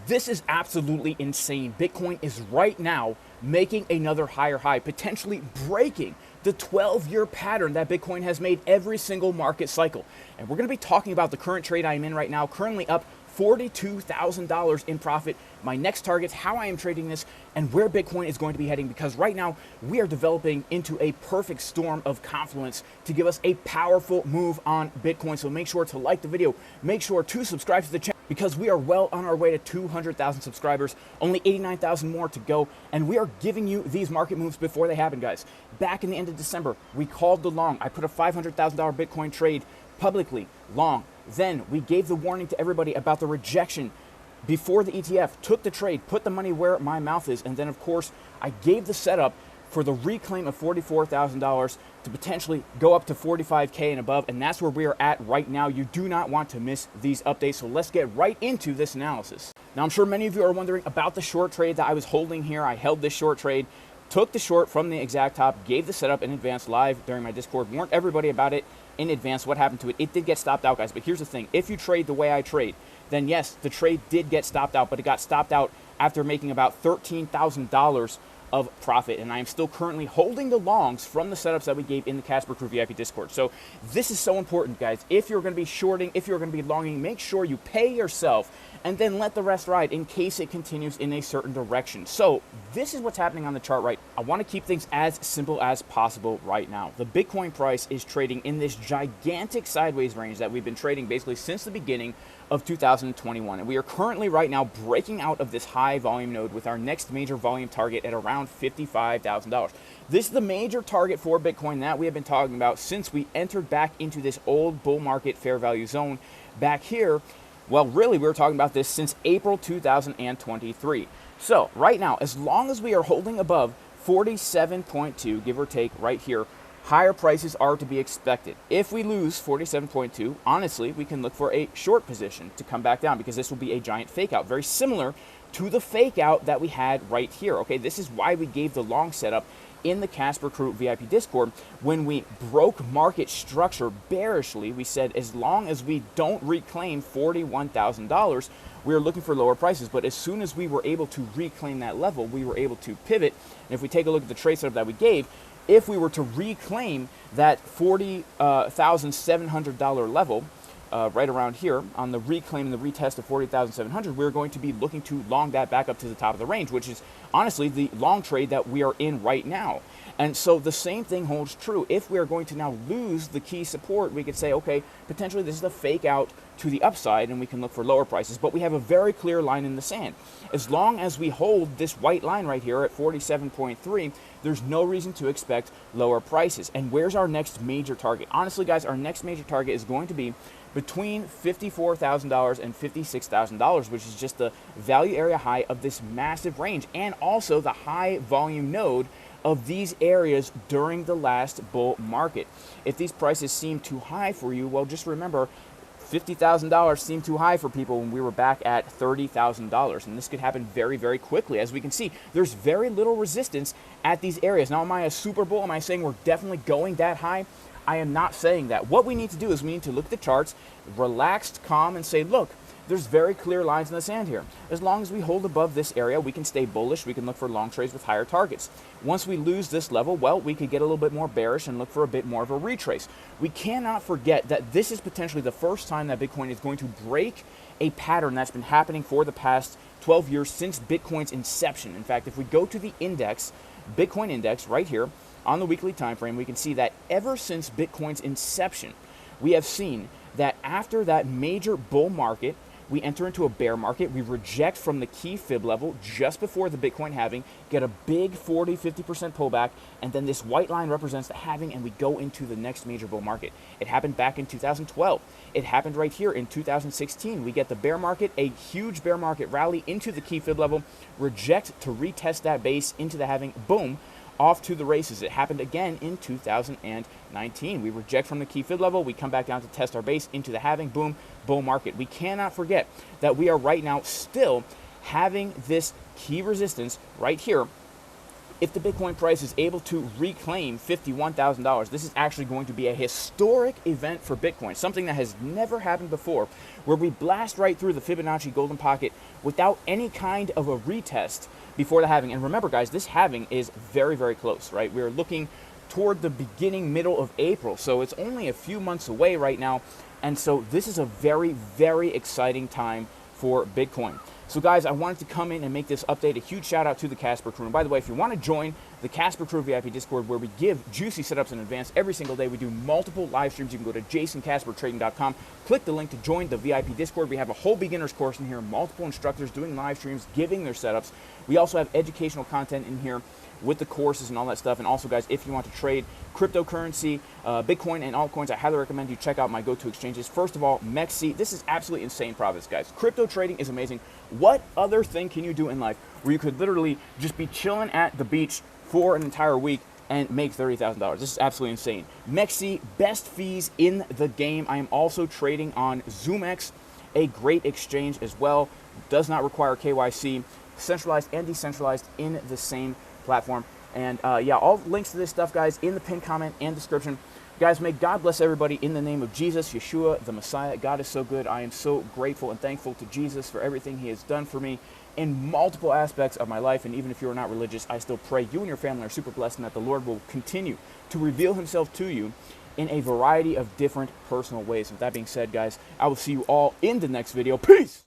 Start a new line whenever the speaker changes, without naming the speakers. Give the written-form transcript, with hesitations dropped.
This is absolutely insane. Bitcoin is right now making another higher high, potentially breaking the 12-year pattern that Bitcoin has made every single market cycle. And we're going to be talking about the current trade I am in right now, currently up $42,000 in profit, my next targets, how I am trading this, and where Bitcoin is going to be heading, because right now we are developing into a perfect storm of confluence to give us a powerful move on Bitcoin. So make sure to like the video, make sure to subscribe to the channel, because we are well on our way to 200,000 subscribers, only 89,000 more to go, and we are giving you these market moves before they happen, guys. Back in the end of December, we called the long. I put a $500,000 Bitcoin trade publicly long. Then we gave the warning to everybody about the rejection before the ETF, took the trade, put the money where my mouth is, and then of course I gave the setup for the reclaim of $44,000 to potentially go up to 45K and above, and that's where we are at right now. You do not want to miss these updates, so let's get right into this analysis. Now, I'm sure many of you are wondering about the short trade that I was holding here. I held this short trade, took the short from the exact top, gave the setup in advance live during my Discord, warned everybody about it in advance. What happened to it? It did get stopped out, guys, but here's the thing. If you trade the way I trade, then yes, the trade did get stopped out, but it got stopped out after making about $13,000 of profit, and I am still currently holding the longs from the setups that we gave in the Casper Crew VIP Discord. So this is so important, guys. If you're going to be shorting, if you're going to be longing, make sure you pay yourself and then let the rest ride in case it continues in a certain direction. So this is what's happening on the chart right now. I want to keep things as simple as possible right now. The Bitcoin price is trading in this gigantic sideways range that we've been trading basically since the beginning of 2021, and we are currently right now breaking out of this high volume node with our next major volume target at around $55,000. This is the major target for Bitcoin that we have been talking about since we entered back into this old bull market fair value zone back here. Well, really, we were talking about this since April 2023. So right now, as long as we are holding above 47.2, give or take right here, higher prices are to be expected. If we lose 47.2, honestly, we can look for a short position to come back down, because this will be a giant fake out, very similar to the fake out that we had right here. Okay, this is why we gave the long setup in the Casper Crew VIP Discord. When we broke market structure bearishly, we said as long as we don't reclaim $41,000, we are looking for lower prices. But as soon as we were able to reclaim that level, we were able to pivot. And if we take a look at the trade setup that we gave, if we were to reclaim that $40,700 level, right around here on the reclaim and the retest of 40,700, we're going to be looking to long that back up to the top of the range, which is honestly the long trade that we are in right now. And so the same thing holds true. If we are going to now lose the key support, we could say, okay, potentially this is a fake out to the upside and we can look for lower prices, but we have a very clear line in the sand. As long as we hold this white line right here at 47.3, there's no reason to expect lower prices. And where's our next major target? Honestly, guys, our next major target is going to be between $54,000 and $56,000, which is just the value area high of this massive range, and also the high volume node of these areas during the last bull market. If these prices seem too high for you, well, just remember, $50,000 seemed too high for people when we were back at $30,000, and this could happen very, very quickly. As we can see, there's very little resistance at these areas. Now, am I a super bull? Am I saying we're definitely going that high? I am not saying that. What we need to do is we need to look at the charts, relaxed, calm, and say, look, there's very clear lines in the sand here. As long as we hold above this area, we can stay bullish. We can look for long trades with higher targets. Once we lose this level, well, we could get a little bit more bearish and look for a bit more of a retrace. We cannot forget that this is potentially the first time that Bitcoin is going to break a pattern that's been happening for the past 12 years since Bitcoin's inception. In fact, if we go to the index, Bitcoin index right here, on the weekly time frame, we can see that ever since Bitcoin's inception, we have seen that after that major bull market, we enter into a bear market, we reject from the key fib level just before the Bitcoin halving, get a big 40-50% pullback, and then this white line represents the halving, and we go into the next major bull market. It happened back in 2012. It happened right here in 2016. We get the bear market, a huge bear market rally into the key fib level, reject to retest that base into the halving, boom, off to the races. It happened again in 2019. We reject from the key fib level, we come back down to test our base into the halving, boom, bull market. We cannot forget that we are right now still having this key resistance right here if the Bitcoin price is able to reclaim $51,000, this is actually going to be a historic event for Bitcoin, something that has never happened before, where we blast right through the Fibonacci golden pocket without any kind of a retest before the halving. And remember, guys, this halving is very, very close, right? We're looking toward the beginning, middle of April, so it's only a few months away right now. And so this is a very, very exciting time for Bitcoin. So guys, I wanted to come in and make this update. A huge shout out to the Casper crew. And by the way, if you want to join the Casper crew VIP Discord, where we give juicy setups in advance every single day, we do multiple live streams. You can go to jasoncaspertrading.com, click the link to join the VIP Discord. We have a whole beginner's course in here, multiple instructors doing live streams, giving their setups. We also have educational content in here with the courses and all that stuff. And also, guys, if you want to trade cryptocurrency, Bitcoin and altcoins, I highly recommend you check out my go-to exchanges. First of all, MEXC. This is absolutely insane profits, guys. Crypto trading is amazing. What other thing can you do in life where you could literally just be chilling at the beach for an entire week and make $30,000? This is absolutely insane. MEXC, best fees in the game. I am also trading on ZOOMEX, a great exchange as well. Does not require KYC. Centralized and decentralized in the same platform. And yeah, all links to this stuff, guys, in the pinned comment and description. Guys, may God bless everybody in the name of Jesus, Yeshua, the Messiah. God is so good. I am so grateful and thankful to Jesus for everything he has done for me in multiple aspects of my life. And even if you're not religious, I still pray you and your family are super blessed and that the Lord will continue to reveal himself to you in a variety of different personal ways. With that being said, guys, I will see you all in the next video. Peace!